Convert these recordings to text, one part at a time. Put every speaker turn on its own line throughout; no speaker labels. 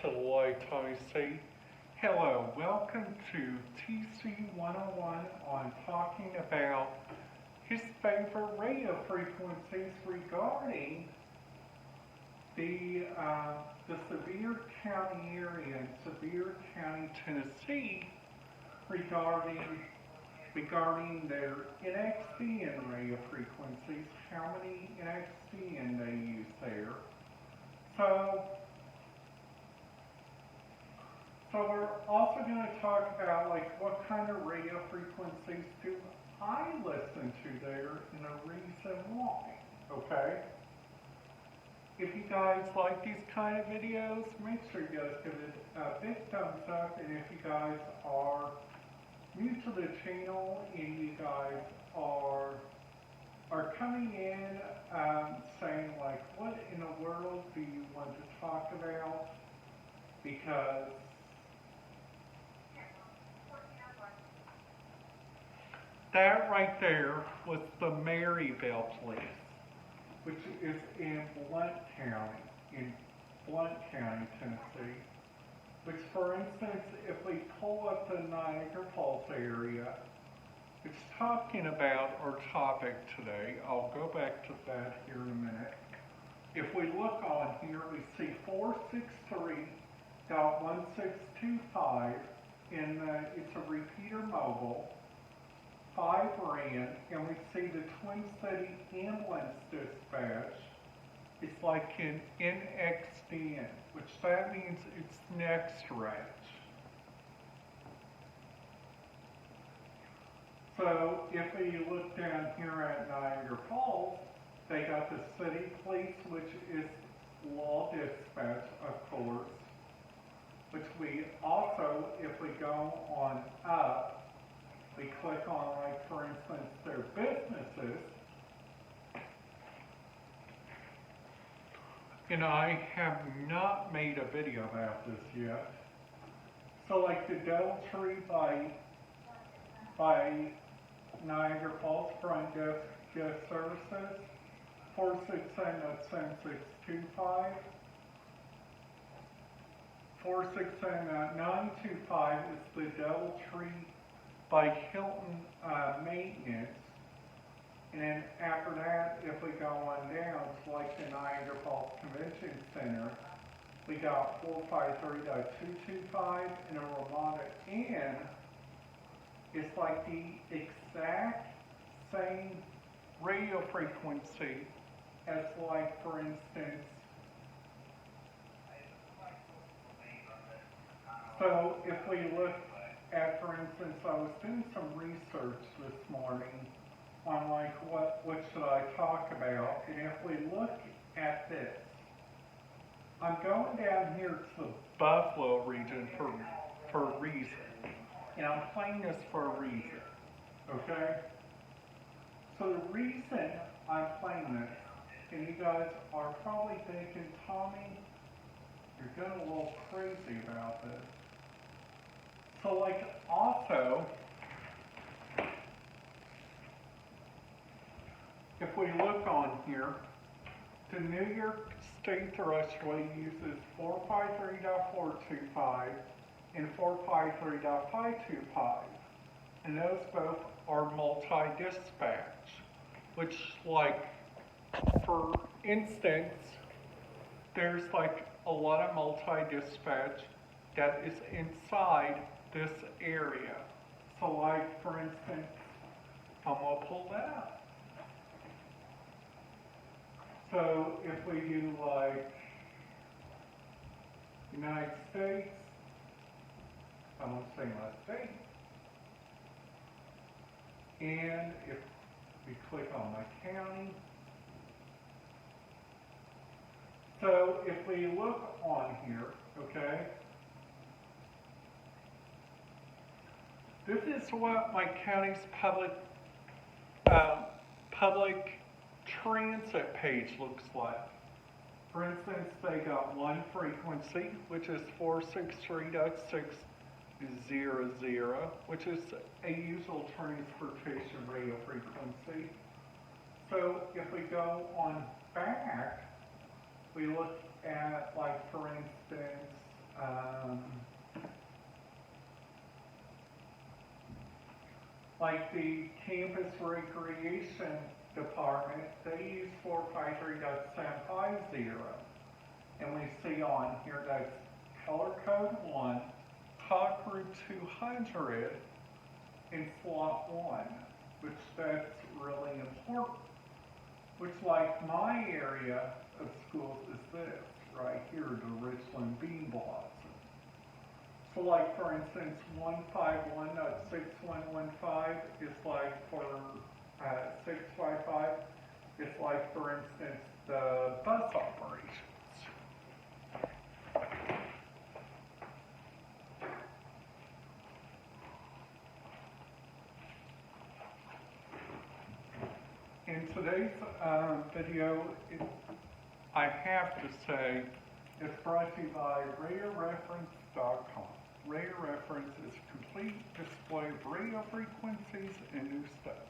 to Light IC. Hello, welcome to TC 101 on talking about his favorite radio frequencies regarding the Sevier County area in Sevier County, Tennessee, regarding their NXDN radio frequencies, how many NXDN they use there. So we're also going to talk about like what kind of radio frequencies do I listen to there and the reason why, okay? If you guys like these kind of videos, make sure you guys give it a big thumbs up, and if you guys are new to the channel and you guys are coming in saying like, what in the world do you want to talk about? Because that right there was the Maryville place, which is in Blount County, Tennessee. Which, for instance, if we pull up the Niagara Falls area, it's talking about our topic today. I'll go back to that here in a minute. If we look on here, we see 463.1625, and it's a repeater mobile. 5 rand, and we see the Twin City ambulance dispatch. It's like an NXDN, which that means it's next range. So if we look down here at Niagara Falls, they got the city police, which is law dispatch, of course, which we also, if we go on up, we click on, like, for instance, their businesses. And I have not made a video about this yet. So, like, the DoubleTree by Niagara Falls Front Desk Services, 467.7625. 467.925 is the DoubleTree by Hilton Maintenance, and then after that, if we go on down to like the Niagara Falls Convention Center, we got 453.225, and a Ramada Inn is like the exact same radio frequency as, like, for instance, so if we look at, for instance, I was doing some research this morning on like what should I talk about, and if we look at this, I'm going down here to the Buffalo region for a reason, and I'm playing this for a reason, okay? So the reason I'm playing this, and you guys are probably thinking, Tommy, you're going a little crazy about this. So, like, also, if we look on here, the New York State threshold uses 453.425 and 453.525, and those both are multi-dispatch, which, like, for instance, there's, like, a lot of multi-dispatch that is inside this area. So like, for instance, I'm going to pull that up. So if we do like United States, I'm going to say my state. And if we click on my county, so if we look on here, okay, this is what my county's public transit page looks like. For instance, they got one frequency, which is 463.600, which is a usual transportation radio frequency. So if we go on back, we look at, like, for instance, like the campus recreation department, they use 453.750. And we see on here that's color code 1, talk route 200, in slot 1, which that's really important. Which, like my area of schools is this, right here, the Richland Bean Blossom. So like for instance, 151.6115 is like for 655, it's like for instance the bus operations. In today's video, I have to say, it's brought to you by RadioReference.com. Radio Reference is a complete display of radio frequencies and new stuff.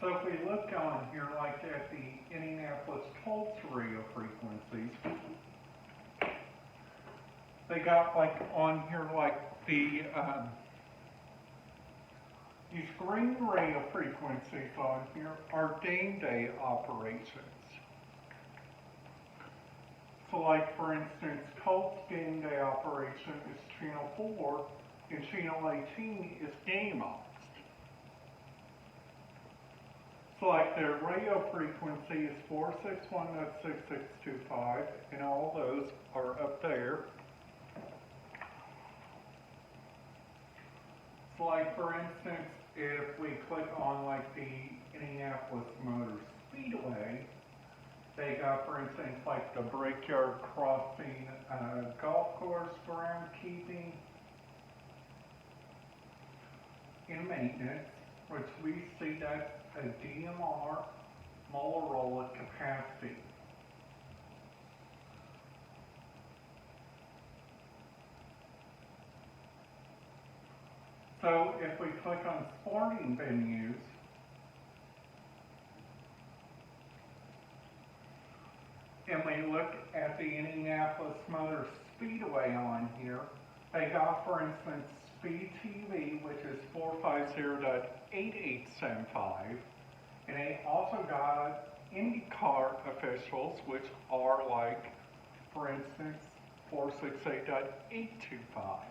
So if we look on here, like at the Indianapolis Colts radio frequencies, they got like on here like the these green radio frequencies on here are game day operations. So like for instance, Colts game day operation is channel 4 and channel 18 is game ops. So like their radio frequency is 461.6625 and all those are up there. So like for instance, if we click on like the Indianapolis Motor Speedway, they got for instance like the Brickyard Crossing golf course groundkeeping and maintenance, which we see that's a DMR Motorola capacity. So if we click on sporting venues, and we look at the Indianapolis Motor Speedway on here, they got, for instance, Speed TV, which is 450.8875, and they also got IndyCar officials, which are like, for instance, 468.825.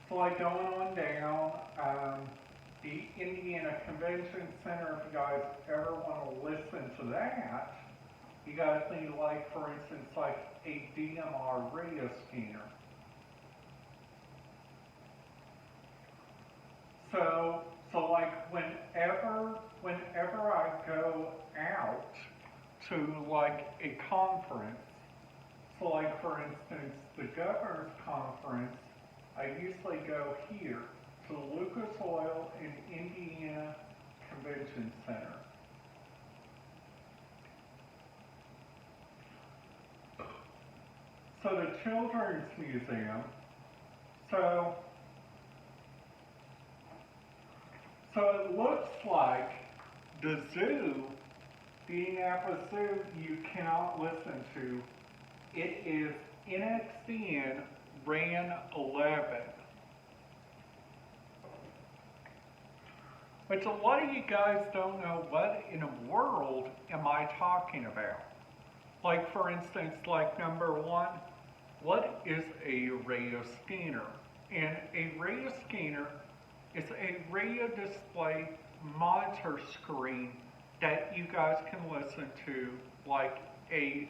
So like going on down, the Indiana Convention Center, if you guys ever want to listen to that, you guys need like, for instance, like a DMR radio scanner. So like whenever I go out to like a conference, so like for instance, the governor's conference, I usually go here to Lucas Oil in Indiana Convention Center. So the Children's Museum, so it looks like the zoo, the Indianapolis Zoo, you cannot listen to. It is NXDN RAN 11. Which a lot of you guys don't know what in the world am I talking about. Like for instance, like number 1, what is a radio scanner? And a radio scanner is a radio display monitor screen that you guys can listen to like a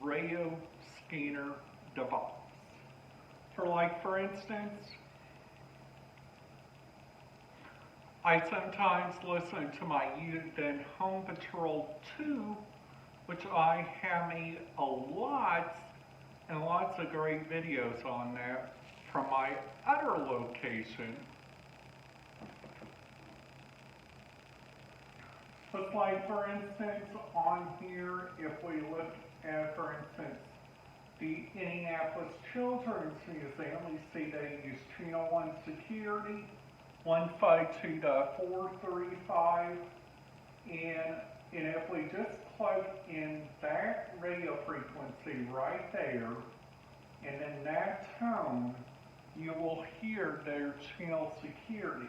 radio scanner device. For like, for instance, I sometimes listen to my then Home Patrol 2, which I have made lots of great videos on that from my other location. But like for instance, on here, if we look at, for instance, the Indianapolis Children's Museum, we see they use Channel 1 security, 152.435, and if we just plug in that radio frequency right there, and then that tone, you will hear their channel security.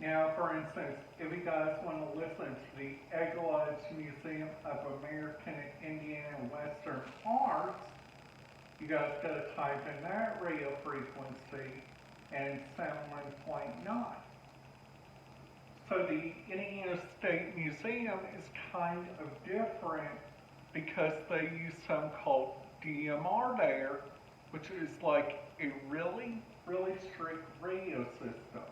Now, for instance, if you guys want to listen to the Eglodge Museum of American Indian and Western Arts, you guys got to type in that radio frequency and 1.9. So the Indiana State Museum is kind of different because they use something called DMR there, which is like a really, really strict radio system.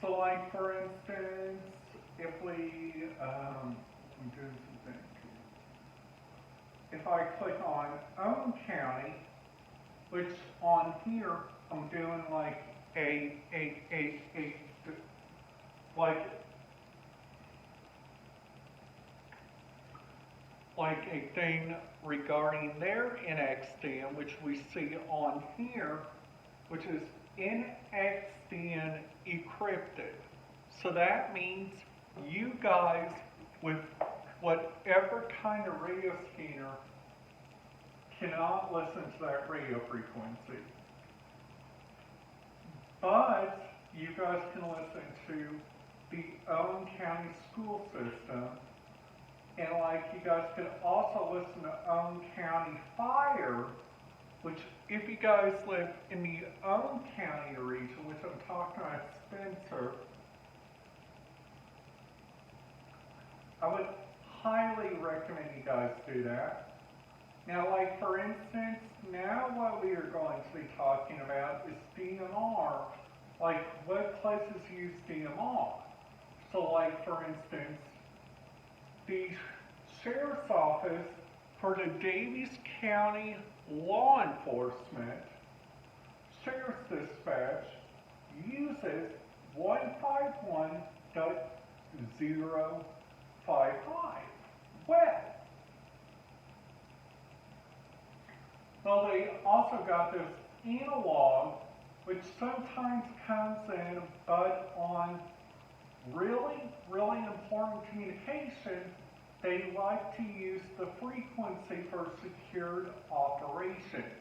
So like for instance, if we, I'm doing something. If I click on Own County, which on here, I'm doing like like a thing regarding their NXDN, which we see on here, which is NXDN encrypted. So that means you guys with whatever kind of radio scanner cannot listen to that radio frequency. But you guys can listen to the Owen County school system, and like you guys can also listen to Owen County Fire, which if you guys live in the Owen County region, which I'm talking about Spencer, I would highly recommend you guys do that. Now, like for instance, now what we are going to be talking about is DMR, like what places use DMR. So like for instance, the Sheriff's Office for the Daviess County Law Enforcement Sheriff's Dispatch uses 151.055. Well, they also got this analog, which sometimes comes in, but on really, really important communication, they like to use the frequency for secured operations.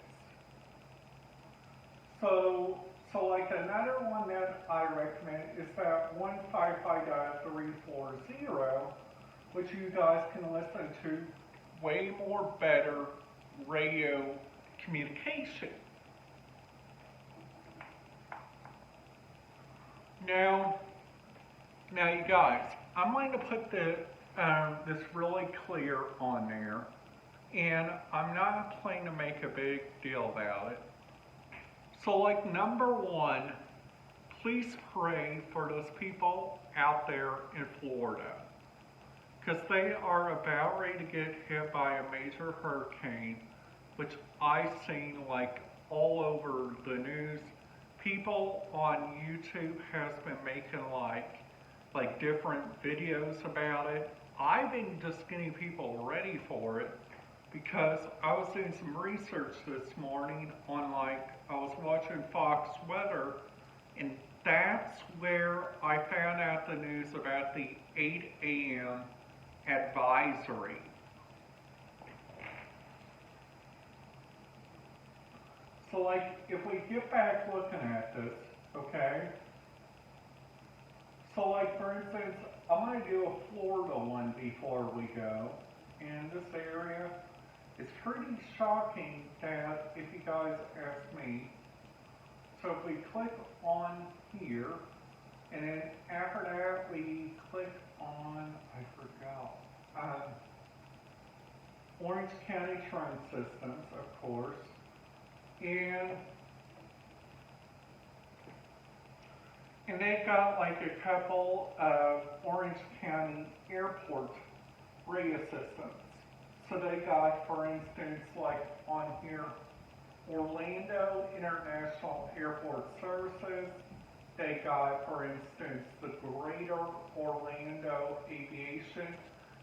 So like another one that I recommend is that 155.340, which you guys can listen to way more better radio communication. Now you guys, I'm going to put this really clear on there, and I'm not planning to make a big deal about it. So like number one, please pray for those people out there in Florida, because they are about ready to get hit by a major hurricane, which I've seen like all over the news. People on YouTube has been making like different videos about it. I've been just getting people ready for it because I was doing some research this morning on I was watching Fox Weather, and that's where I found out the news about the 8 a.m. advisory. So like, if we get back looking at this, okay? So like, for instance, I'm going to do a Florida one before we go. And this area is pretty shocking that if you guys ask me. So if we click on here, and then after that we click on, I forgot, Orange County Trend Systems, of course. And they've got like a couple of Orange County airport radio systems. So they got, for instance, like on here, Orlando International Airport Services. They got, for instance, the Greater Orlando Aviation.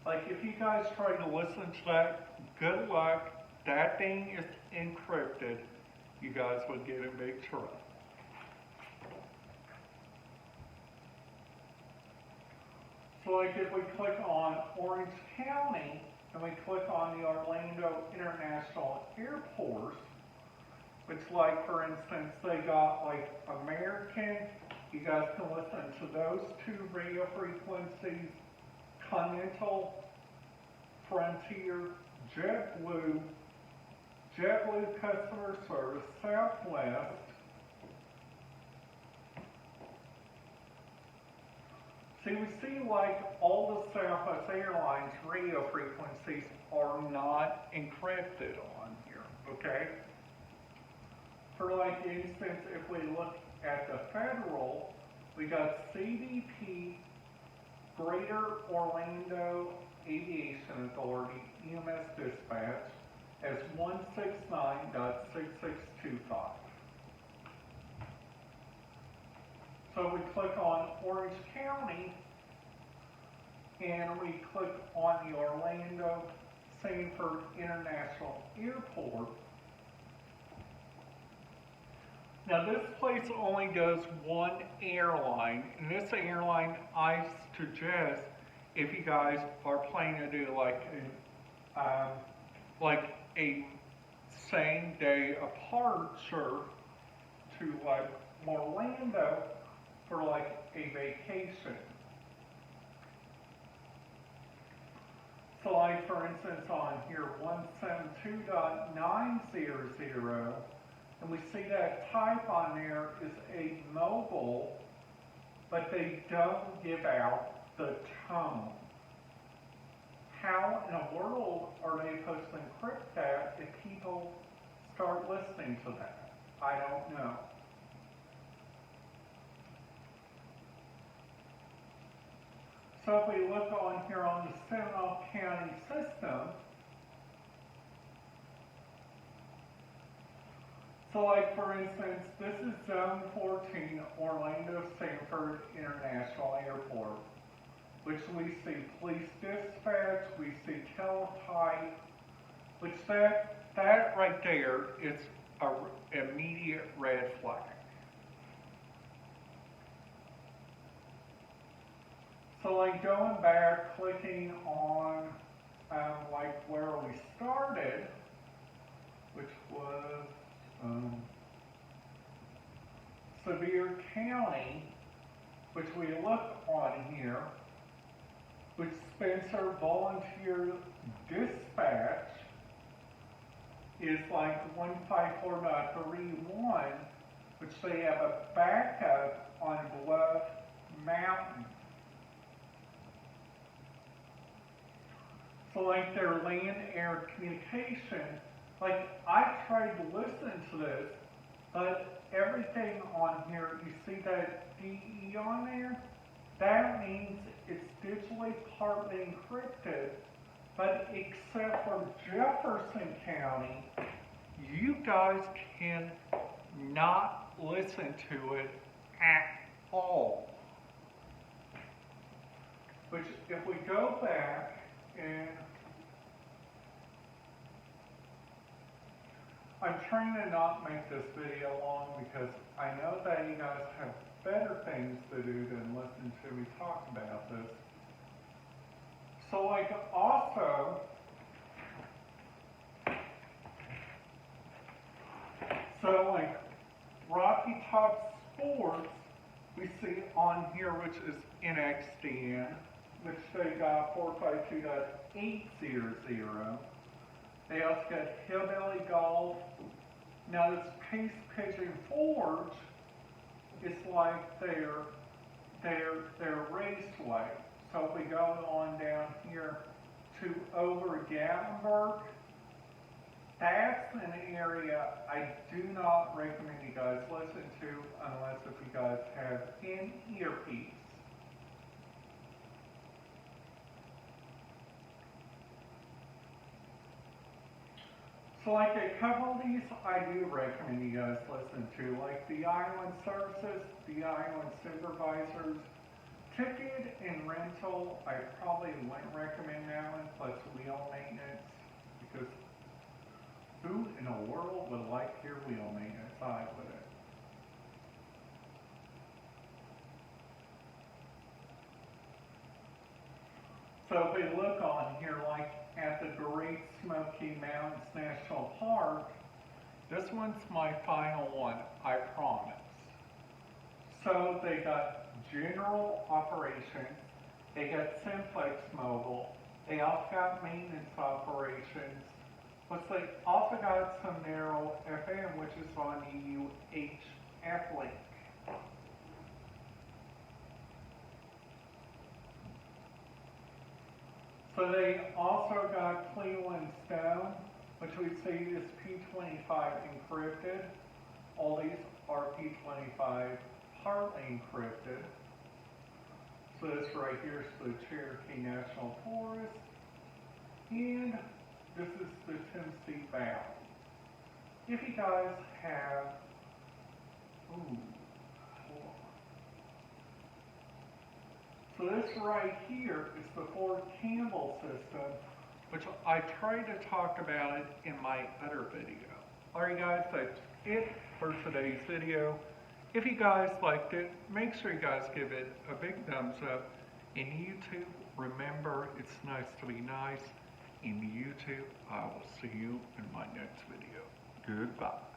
Like, if you guys try to listen to that, good luck. That thing is encrypted. You guys would get in big trouble. So, like, if we click on Orange County, and we click on the Orlando International Airport, which, like, for instance, they got, like, American. You guys can listen to those two radio frequencies, Continental, Frontier, JetBlue customer service, Southwest. See, we see like all the Southwest Airlines radio frequencies are not encrypted on here, okay? For like instance, if we look at the federal, we got CBP, Greater Orlando Aviation Authority, EMS dispatch, as 169.6625. So we click on Orange County, and we click on the Orlando Sanford International Airport. Now this place only does one airline, and this airline I suggest if you guys are planning to do like a same day departure to like Orlando for like a vacation. So like for instance on here 172.900, and we see that type on there is a mobile, but they don't give out the tone. How in the world are they supposed to encrypt that if people start listening to that? I don't know. So if we look on here on the Seminole County system, so like for instance, this is Zone 14, Orlando Sanford International Airport, which we see police dispatch, we see teletype, which that right there is an immediate red flag. So like going back, clicking on like where we started, which was Sevier County, which we look on here, which Spencer Volunteer Dispatch is like 154.31, which they have a backup on Bluff Mountain. So like their land-air communication, like I tried to listen to this, but everything on here, you see that DE on there? That means it's digitally partly encrypted, but except for Jefferson County, you guys can not listen to it at all. Which if we go back, and I'm trying to not make this video long because I know that you guys have better things to do than listen to me talk about this. So like also, so like Rocky Top Sports, we see on here, which is NXDN, which they got 452.800. They also got Hillbilly Golf. Now this Pace Pigeon Forge is like their raceway. So if we go on down here to over Gatlinburg, that's an area I do not recommend you guys listen to unless if you guys have an earpiece. So like a couple of these I do recommend you guys listen to, like the island services, the island supervisors, ticket and rental, I probably wouldn't recommend that one, plus wheel maintenance, because who in the world would like your wheel maintenance? I wouldn't. So if we look on here, like at the Great Smoky Mountains National Park, this one's my final one, I promise. So they got general operations, they got simplex mobile, they also got maintenance operations, but they also got some narrow FM, which is on the UHF link. So they also got Cleveland Stone, which we see is P25 encrypted. All these are P25 partly encrypted. So this right here is the Cherokee National Forest. And this is the Tennessee Valley. If you guys have, hold on. So this right here is the Fort Campbell system, which I tried to talk about it in my other video. Alright guys, that's it for today's video. If you guys liked it, make sure you guys give it a big thumbs up. In YouTube, remember, it's nice to be nice. In YouTube, I will see you in my next video. Goodbye.